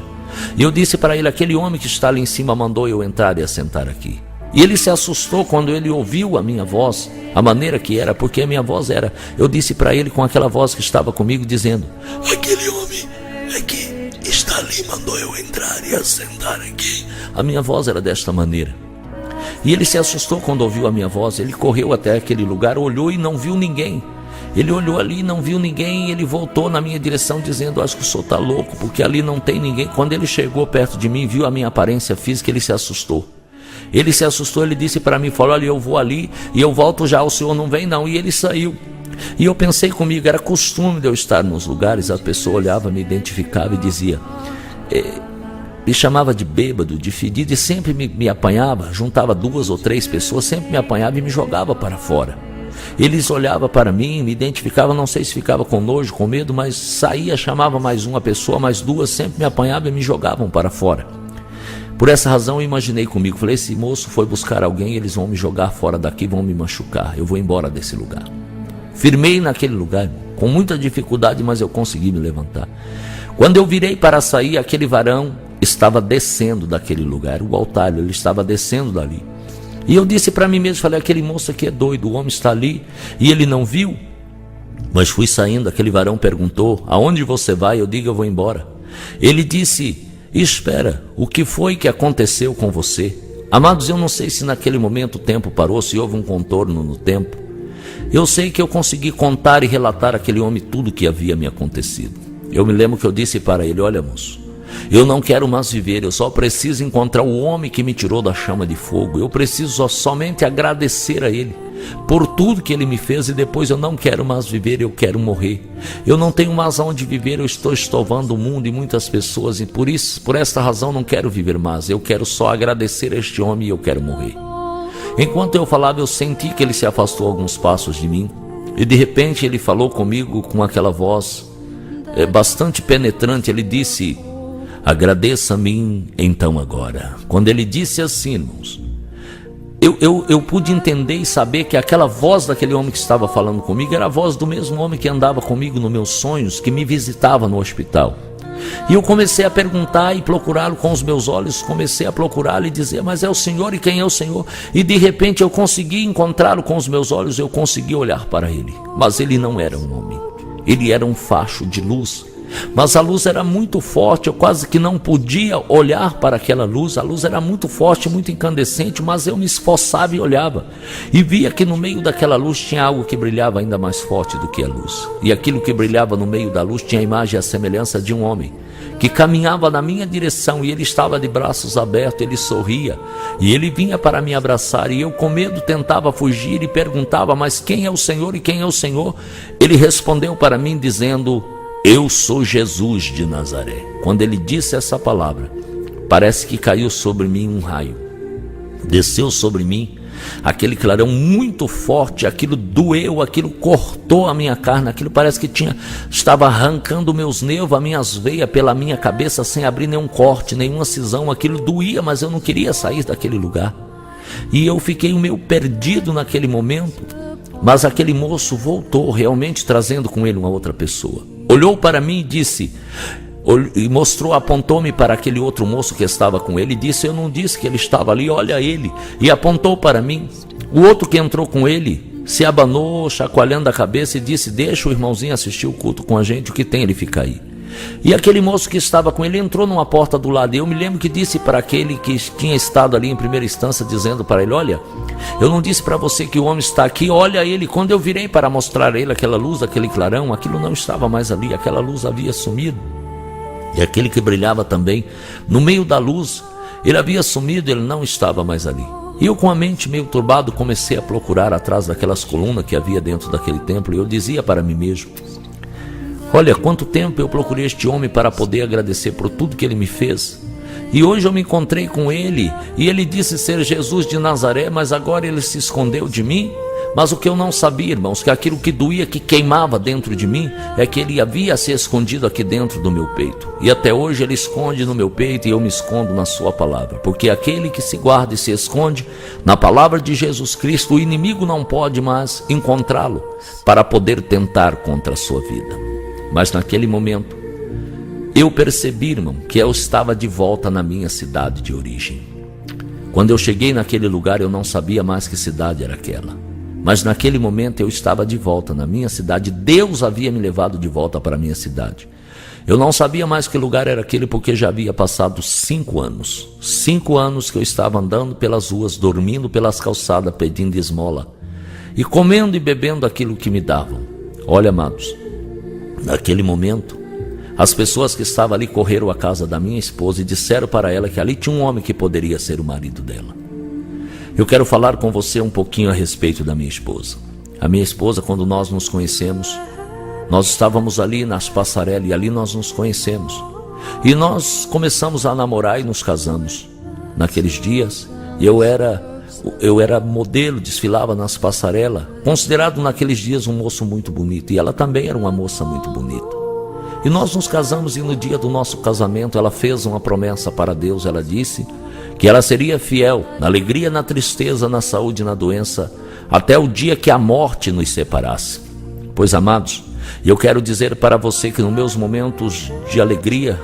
E eu disse para ele: aquele homem que está ali em cima mandou eu entrar e assentar aqui. E ele se assustou quando ele ouviu a minha voz, a maneira que era, porque a minha voz era, eu disse para ele com aquela voz que estava comigo, dizendo: aquele homem aqui está ali, mandou eu entrar e assentar aqui. A minha voz era desta maneira. E ele se assustou quando ouviu a minha voz. Ele correu até aquele lugar, olhou e não viu ninguém. Ele olhou ali e não viu ninguém, e ele voltou na minha direção dizendo: acho que o senhor está louco, porque ali não tem ninguém. Quando ele chegou perto de mim, viu a minha aparência física, ele se assustou. Ele se assustou, ele disse para mim, falou: olha, eu vou ali e eu volto já, o senhor não vem não. E ele saiu. E eu pensei comigo, era costume de eu estar nos lugares, a pessoa olhava, me identificava e dizia, me chamava de bêbado, de fedido, e sempre me apanhava, juntava 2 ou 3 pessoas, sempre me apanhava e me jogava para fora. Eles olhavam para mim, me identificavam, não sei se ficava com nojo, com medo, mas saía, chamava mais uma pessoa, mais 2, sempre me apanhavam e me jogavam para fora. Por essa razão eu imaginei comigo, falei: esse moço foi buscar alguém, eles vão me jogar fora daqui, vão me machucar, eu vou embora desse lugar. Firmei naquele lugar, com muita dificuldade, mas eu consegui me levantar. Quando eu virei para sair, aquele varão estava descendo daquele lugar, o altar, ele estava descendo dali. E eu disse para mim mesmo, falei: aquele moço aqui é doido, o homem está ali e ele não viu. Mas fui saindo, aquele varão perguntou: aonde você vai? Eu digo: eu vou embora. Ele disse: espera, o que foi que aconteceu com você? Amados, eu não sei se naquele momento o tempo parou, se houve um contorno no tempo. Eu sei que eu consegui contar e relatar àquele homem tudo o que havia me acontecido. Eu me lembro que eu disse para ele: olha, moço, eu não quero mais viver, eu só preciso encontrar o homem que me tirou da chama de fogo. Eu preciso somente agradecer a ele por tudo que ele me fez, e depois eu não quero mais viver, eu quero morrer. Eu não tenho mais aonde viver, eu estou estovando o mundo e muitas pessoas, e por esta razão não quero viver mais. Eu quero só agradecer a este homem e eu quero morrer. Enquanto eu falava, eu senti que ele se afastou alguns passos de mim, e de repente ele falou comigo com aquela voz bastante penetrante. Ele disse: agradeça a mim então agora. Quando ele disse assim, irmãos, eu pude entender e saber que aquela voz daquele homem que estava falando comigo era a voz do mesmo homem que andava comigo nos meus sonhos, que me visitava no hospital. E eu comecei a perguntar e procurá-lo com os meus olhos, comecei a procurá-lo e dizer: mas é o Senhor? E quem é o Senhor? E de repente eu consegui encontrá-lo com os meus olhos, eu consegui olhar para ele. Mas ele não era um homem, ele era um facho de luz. Mas a luz era muito forte, eu quase que não podia olhar para aquela luz. A luz era muito forte, muito incandescente, mas eu me esforçava e olhava, e via que no meio daquela luz tinha algo que brilhava ainda mais forte do que a luz. E aquilo que brilhava no meio da luz tinha a imagem e a semelhança de um homem que caminhava na minha direção, e ele estava de braços abertos, ele sorria, e ele vinha para me abraçar, e eu com medo tentava fugir e perguntava: mas quem é o Senhor? E quem é o Senhor? Ele respondeu para mim dizendo: eu sou Jesus de Nazaré. Quando ele disse essa palavra, parece que caiu sobre mim um raio, desceu sobre mim aquele clarão muito forte, aquilo doeu, aquilo cortou a minha carne, aquilo parece que estava arrancando meus nervos, as minhas veias pela minha cabeça, sem abrir nenhum corte, nenhuma cisão. Aquilo doía, mas eu não queria sair daquele lugar, e eu fiquei meio perdido naquele momento. Mas aquele moço voltou, realmente trazendo com ele uma outra pessoa. Olhou para mim e disse, e mostrou, apontou-me para aquele outro moço que estava com ele e disse: eu não disse que ele estava ali, olha ele. E apontou para mim. O outro que entrou com ele se abanou, chacoalhando a cabeça, e disse: deixa o irmãozinho assistir o culto com a gente, o que tem ele fica aí. E aquele moço que estava com ele entrou numa porta do lado, e eu me lembro que disse para aquele que tinha estado ali em primeira instância, dizendo para ele: olha, eu não disse para você que o homem está aqui, olha ele. Quando eu virei para mostrar a ele aquela luz, aquele clarão, aquilo não estava mais ali, aquela luz havia sumido. E aquele que brilhava também no meio da luz, ele havia sumido, ele não estava mais ali. E eu, com a mente meio turbado, comecei a procurar atrás daquelas colunas que havia dentro daquele templo, e eu dizia para mim mesmo: olha, quanto tempo eu procurei este homem para poder agradecer por tudo que ele me fez. E hoje eu me encontrei com ele, e ele disse ser Jesus de Nazaré, mas agora ele se escondeu de mim. Mas o que eu não sabia, irmãos, que aquilo que doía, que queimava dentro de mim, é que ele havia se escondido aqui dentro do meu peito. E até hoje ele esconde no meu peito e eu me escondo na sua palavra. Porque aquele que se guarda e se esconde na palavra de Jesus Cristo, o inimigo não pode mais encontrá-lo para poder tentar contra a sua vida. Mas naquele momento, eu percebi, irmão, que eu estava de volta na minha cidade de origem. Quando eu cheguei naquele lugar, eu não sabia mais que cidade era aquela. Mas naquele momento eu estava de volta na minha cidade. Deus havia me levado de volta para a minha cidade. Eu não sabia mais que lugar era aquele, porque já havia passado 5 anos. 5 anos que eu estava andando pelas ruas, dormindo pelas calçadas, pedindo esmola. E comendo e bebendo aquilo que me davam. Olha, amados, naquele momento, as pessoas que estavam ali correram à casa da minha esposa e disseram para ela que ali tinha um homem que poderia ser o marido dela. Eu quero falar com você um pouquinho a respeito da minha esposa. A minha esposa, quando nós nos conhecemos, nós estávamos ali nas passarelas e ali nós nos conhecemos. E nós começamos a namorar e nos casamos. Naqueles dias, eu era modelo, desfilava nas passarelas, considerado naqueles dias um moço muito bonito. E ela também era uma moça muito bonita. E nós nos casamos, e no dia do nosso casamento ela fez uma promessa para Deus. Ela disse que ela seria fiel na alegria, na tristeza, na saúde e na doença, até o dia que a morte nos separasse. Pois, amados, eu quero dizer para você que nos meus momentos de alegria,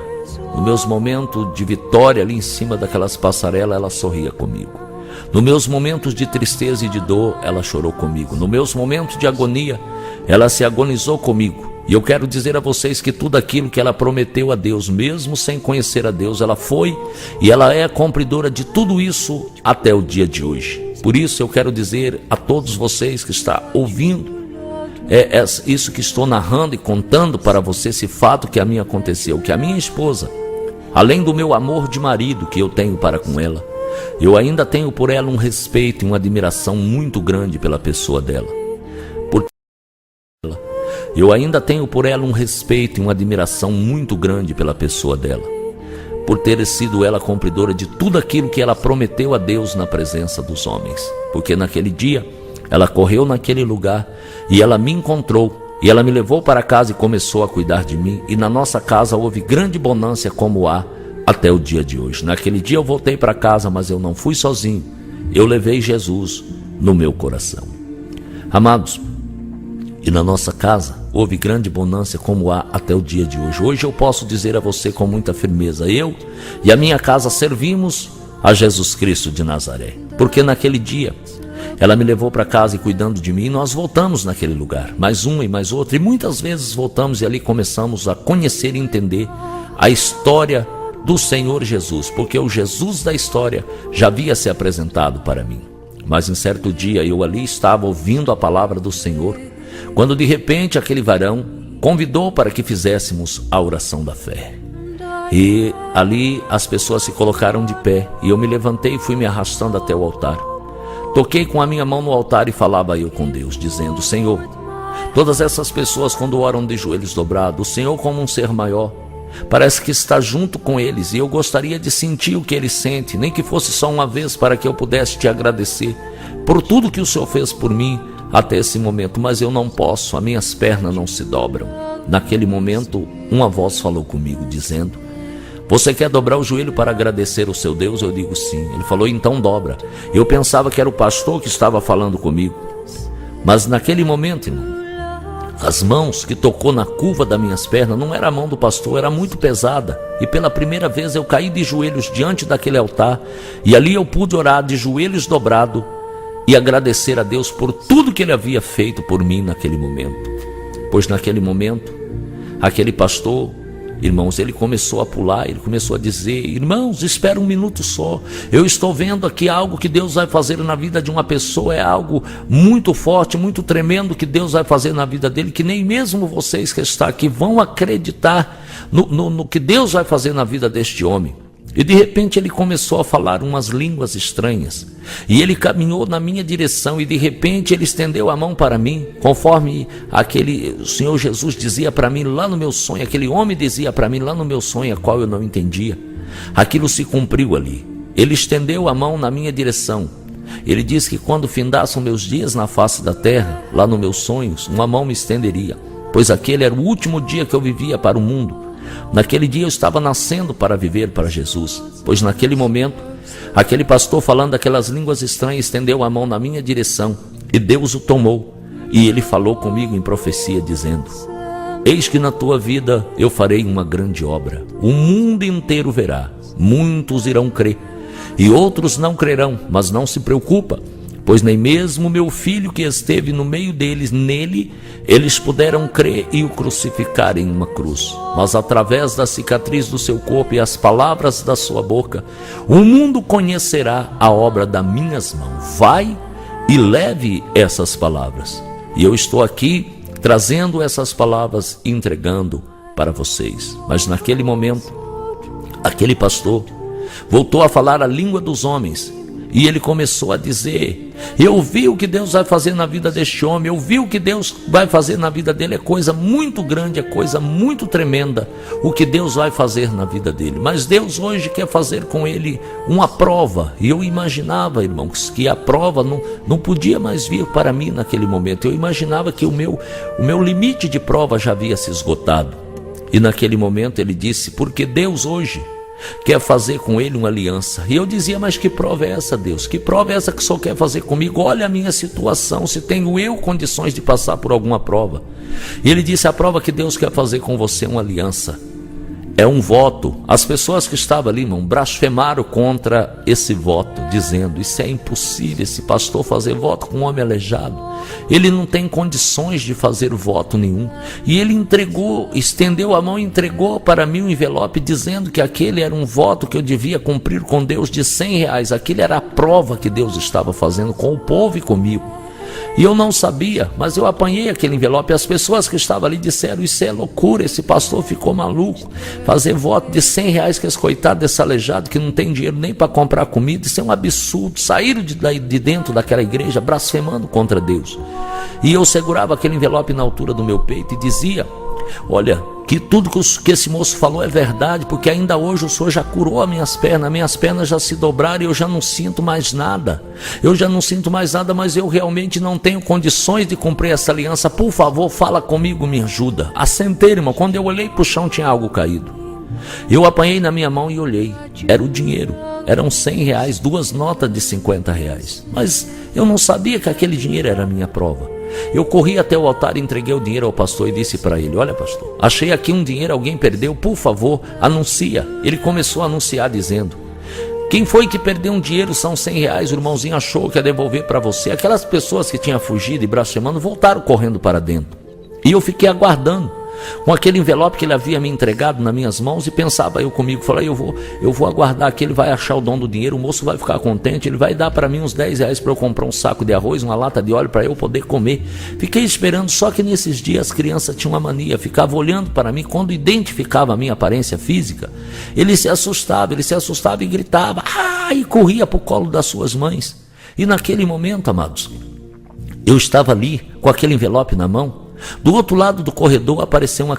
nos meus momentos de vitória ali em cima daquelas passarelas, ela sorria comigo. Nos meus momentos de tristeza e de dor, ela chorou comigo. Nos meus momentos de agonia, ela se agonizou comigo. E eu quero dizer a vocês que tudo aquilo que ela prometeu a Deus, mesmo sem conhecer a Deus, ela foi e ela é cumpridora de tudo isso até o dia de hoje. Por isso eu quero dizer a todos vocês que estão ouvindo, isso que estou narrando e contando para você, esse fato que a mim aconteceu, que a minha esposa, além do meu amor de marido que eu tenho para com ela, eu ainda tenho por ela um respeito e uma admiração muito grande pela pessoa dela. Eu ainda tenho por ela um respeito e uma admiração muito grande pela pessoa dela, por ter sido ela cumpridora de tudo aquilo que ela prometeu a Deus na presença dos homens. Porque naquele dia, ela correu naquele lugar e ela me encontrou, e ela me levou para casa e começou a cuidar de mim, e na nossa casa houve grande bonança como há até o dia de hoje. Naquele dia eu voltei para casa, mas eu não fui sozinho, eu levei Jesus no meu coração. Amados, e na nossa casa houve grande bonança como há até o dia de hoje. Hoje eu posso dizer a você com muita firmeza, eu e a minha casa servimos a Jesus Cristo de Nazaré. Porque naquele dia ela me levou para casa e cuidando de mim, e nós voltamos naquele lugar, mais uma e mais outra, e muitas vezes voltamos e ali começamos a conhecer e entender a história do Senhor Jesus, porque o Jesus da história já havia se apresentado para mim. Mas em certo dia eu ali estava ouvindo a palavra do Senhor, quando de repente aquele varão convidou para que fizéssemos a oração da fé. E ali as pessoas se colocaram de pé, e eu me levantei e fui me arrastando até o altar. Toquei com a minha mão no altar e falava eu com Deus, dizendo: Senhor, todas essas pessoas quando oram de joelhos dobrados, o Senhor como um ser maior, parece que está junto com eles, e eu gostaria de sentir o que eles sentem, nem que fosse só uma vez, para que eu pudesse te agradecer por tudo que o Senhor fez por mim até esse momento, mas eu não posso, as minhas pernas não se dobram. Naquele momento, uma voz falou comigo, dizendo: você quer dobrar o joelho para agradecer o seu Deus? Eu digo sim. Ele falou: então dobra. Eu pensava que era o pastor que estava falando comigo, mas naquele momento, irmão, as mãos que tocou na curva das minhas pernas não era a mão do pastor, era muito pesada, e pela primeira vez eu caí de joelhos diante daquele altar, e ali eu pude orar de joelhos dobrados e agradecer a Deus por tudo que Ele havia feito por mim naquele momento. Pois naquele momento, aquele pastor, irmãos, ele começou a pular, ele começou a dizer: irmãos, espera um minuto só, eu estou vendo aqui algo que Deus vai fazer na vida de uma pessoa, é algo muito forte, muito tremendo que Deus vai fazer na vida dele, que nem mesmo vocês que estão aqui vão acreditar no que Deus vai fazer na vida deste homem. E de repente ele começou a falar umas línguas estranhas, e ele caminhou na minha direção, e de repente ele estendeu a mão para mim, conforme o Senhor Jesus dizia para mim lá no meu sonho, aquele homem dizia para mim lá no meu sonho, a qual eu não entendia. Aquilo se cumpriu ali. Ele estendeu a mão na minha direção, Ele disse que quando findassem meus dias na face da terra, lá nos meus sonhos, uma mão me estenderia, pois aquele era o último dia que eu vivia para o mundo. Naquele dia eu estava nascendo para viver para Jesus, pois naquele momento, aquele pastor falando aquelas línguas estranhas estendeu a mão na minha direção, e Deus o tomou, e ele falou comigo em profecia dizendo: eis que na tua vida eu farei uma grande obra, o mundo inteiro verá, muitos irão crer, e outros não crerão, mas não se preocupa, pois nem mesmo meu filho que esteve no meio deles, nele, eles puderam crer e o crucificar em uma cruz. Mas através da cicatriz do seu corpo e as palavras da sua boca, o mundo conhecerá a obra das minhas mãos. Vai e leve essas palavras. E eu estou aqui trazendo essas palavras e entregando para vocês. Mas naquele momento, aquele pastor voltou a falar a língua dos homens, e ele começou a dizer: eu vi o que Deus vai fazer na vida deste homem, eu vi o que Deus vai fazer na vida dele, é coisa muito grande, é coisa muito tremenda o que Deus vai fazer na vida dele. Mas Deus hoje quer fazer com ele uma prova, e eu imaginava, irmãos, que a prova não podia mais vir para mim naquele momento. Eu imaginava que o meu limite de prova já havia se esgotado, e naquele momento ele disse: porque Deus hoje quer fazer com ele uma aliança. E eu dizia: mas que prova é essa, Deus? Que prova é essa que o Senhor quer fazer comigo? Olha a minha situação, se tenho eu condições de passar por alguma prova. E ele disse: a prova que Deus quer fazer com você é uma aliança, é um voto. As pessoas que estavam ali, irmão, blasfemaram contra esse voto, dizendo: isso é impossível, esse pastor fazer voto com um homem aleijado, ele não tem condições de fazer voto nenhum. E ele entregou, estendeu a mão e entregou para mim um envelope, dizendo que aquele era um voto que eu devia cumprir com Deus de R$100. Aquilo era a prova que Deus estava fazendo com o povo e comigo. E eu não sabia, mas eu apanhei aquele envelope. As pessoas que estavam ali disseram: isso é loucura, esse pastor ficou maluco, fazer voto de R$100, que esse coitado desse aleijado que não tem dinheiro nem para comprar comida, isso é um absurdo. Saíram de dentro daquela igreja blasfemando contra Deus. E eu segurava aquele envelope na altura do meu peito e dizia: olha, que tudo que esse moço falou é verdade, porque ainda hoje o Senhor já curou as minhas pernas já se dobraram e eu já não sinto mais nada. Eu já não sinto mais nada, mas eu realmente não tenho condições de cumprir essa aliança. Por favor, fala comigo, me ajuda. Assentei, irmão. Quando eu olhei para o chão, tinha algo caído. Eu apanhei na minha mão e olhei. Era o dinheiro. Eram R$100, 2 notas de R$50. Mas eu não sabia que aquele dinheiro era a minha prova. Eu corri até o altar e entreguei o dinheiro ao pastor e disse para ele: olha, pastor, achei aqui um dinheiro, alguém perdeu, por favor, anuncia. Ele começou a anunciar dizendo: quem foi que perdeu um dinheiro? São R$100, o irmãozinho achou que ia devolver para você. Aquelas pessoas que tinham fugido e blasfemando voltaram correndo para dentro. E eu fiquei aguardando, com aquele envelope que ele havia me entregado nas minhas mãos, e pensava eu comigo, falei: eu vou aguardar que ele vai achar o dono do dinheiro, o moço vai ficar contente, ele vai dar para mim uns R$10 para eu comprar um saco de arroz, uma lata de óleo para eu poder comer. Fiquei esperando, só que nesses dias as crianças tinham uma mania, ficavam olhando para mim. Quando identificava a minha aparência física, ele se assustava e gritava, e corria para o colo das suas mães. E naquele momento, amados, eu estava ali com aquele envelope na mão. Do outro lado do corredor apareceu uma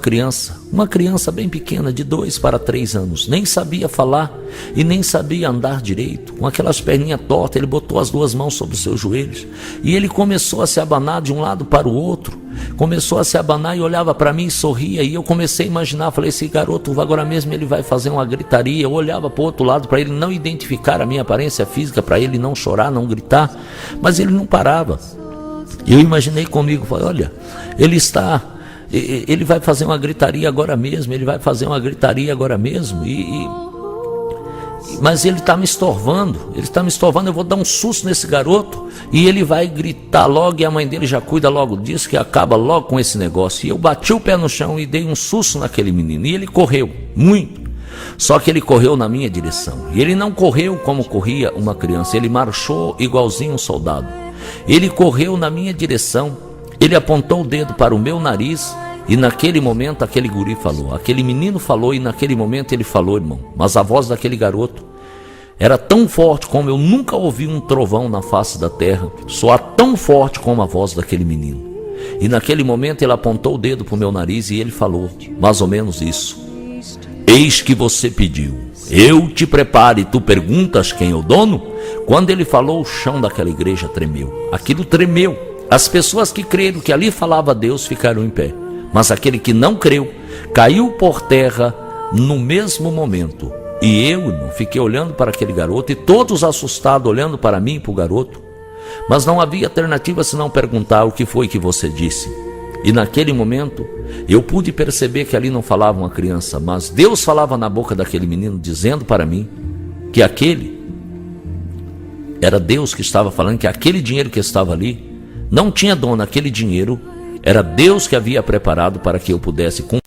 criança bem pequena, de 2 para 3 anos, nem sabia falar e nem sabia andar direito, com aquelas perninhas tortas. Ele botou as 2 mãos sobre os seus joelhos e ele começou a se abanar de um lado para o outro, começou a se abanar e olhava para mim e sorria. E eu comecei a imaginar, falei: esse garoto agora mesmo ele vai fazer uma gritaria. Eu olhava para o outro lado para ele não identificar a minha aparência física, para ele não chorar, não gritar, mas ele não parava. Eu imaginei comigo, falei: olha, ele vai fazer uma gritaria agora mesmo, mas ele está me estorvando, eu vou dar um susto nesse garoto e ele vai gritar logo, e a mãe dele já cuida logo disso, que acaba logo com esse negócio. E eu bati o pé no chão e dei um susto naquele menino, e ele correu muito. Só que ele correu na minha direção, e ele não correu como corria uma criança, ele marchou igualzinho um soldado. Ele correu na minha direção, ele apontou o dedo para o meu nariz, e naquele momento aquele guri falou, aquele menino falou, e naquele momento ele falou, irmão. Mas a voz daquele garoto era tão forte como eu nunca ouvi um trovão na face da terra, soar tão forte como a voz daquele menino. E naquele momento ele apontou o dedo para o meu nariz e ele falou mais ou menos isso: eis que você pediu, Eu te preparo e tu perguntas quem é o dono? Quando ele falou, o chão daquela igreja tremeu. Aquilo tremeu. As pessoas que creram que ali falava Deus ficaram em pé. Mas aquele que não creu, caiu por terra no mesmo momento. E eu, irmão, fiquei olhando para aquele garoto e todos assustados olhando para mim e para o garoto. Mas não havia alternativa senão perguntar o que foi que você disse. E naquele momento eu pude perceber que ali não falava uma criança, mas Deus falava na boca daquele menino, dizendo para mim que aquele era Deus que estava falando, que aquele dinheiro que estava ali não tinha dono. Aquele dinheiro era Deus que havia preparado para que eu pudesse cumprir.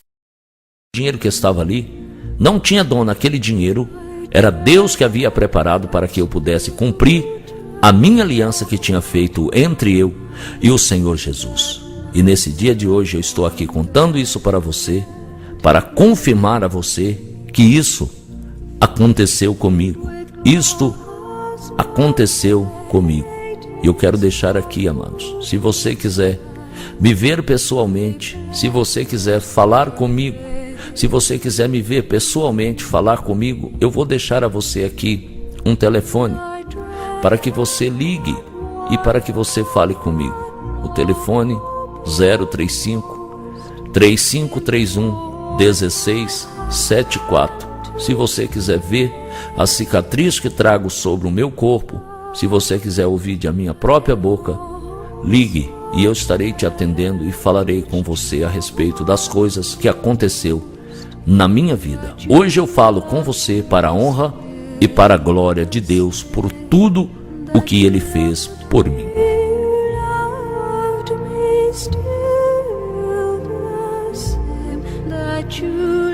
O dinheiro que estava ali não tinha dono. Aquele dinheiro era Deus que havia preparado para que eu pudesse cumprir a minha aliança que tinha feito entre eu e o Senhor Jesus. E nesse dia de hoje eu estou aqui contando isso para você, para confirmar a você que isso aconteceu comigo. Isto aconteceu comigo. E eu quero deixar aqui, amados, se você quiser me ver pessoalmente, se você quiser falar comigo, se você quiser me ver pessoalmente, falar comigo, eu vou deixar a você aqui um telefone para que você ligue e para que você fale comigo. O telefone 035 3531 1674. Se você quiser ver a cicatriz que trago sobre o meu corpo, se você quiser ouvir de a minha própria boca, ligue e eu estarei te atendendo e falarei com você a respeito das coisas que aconteceu na minha vida. Hoje eu falo com você para a honra e para a glória de Deus por tudo o que Ele fez por mim. Still the same that you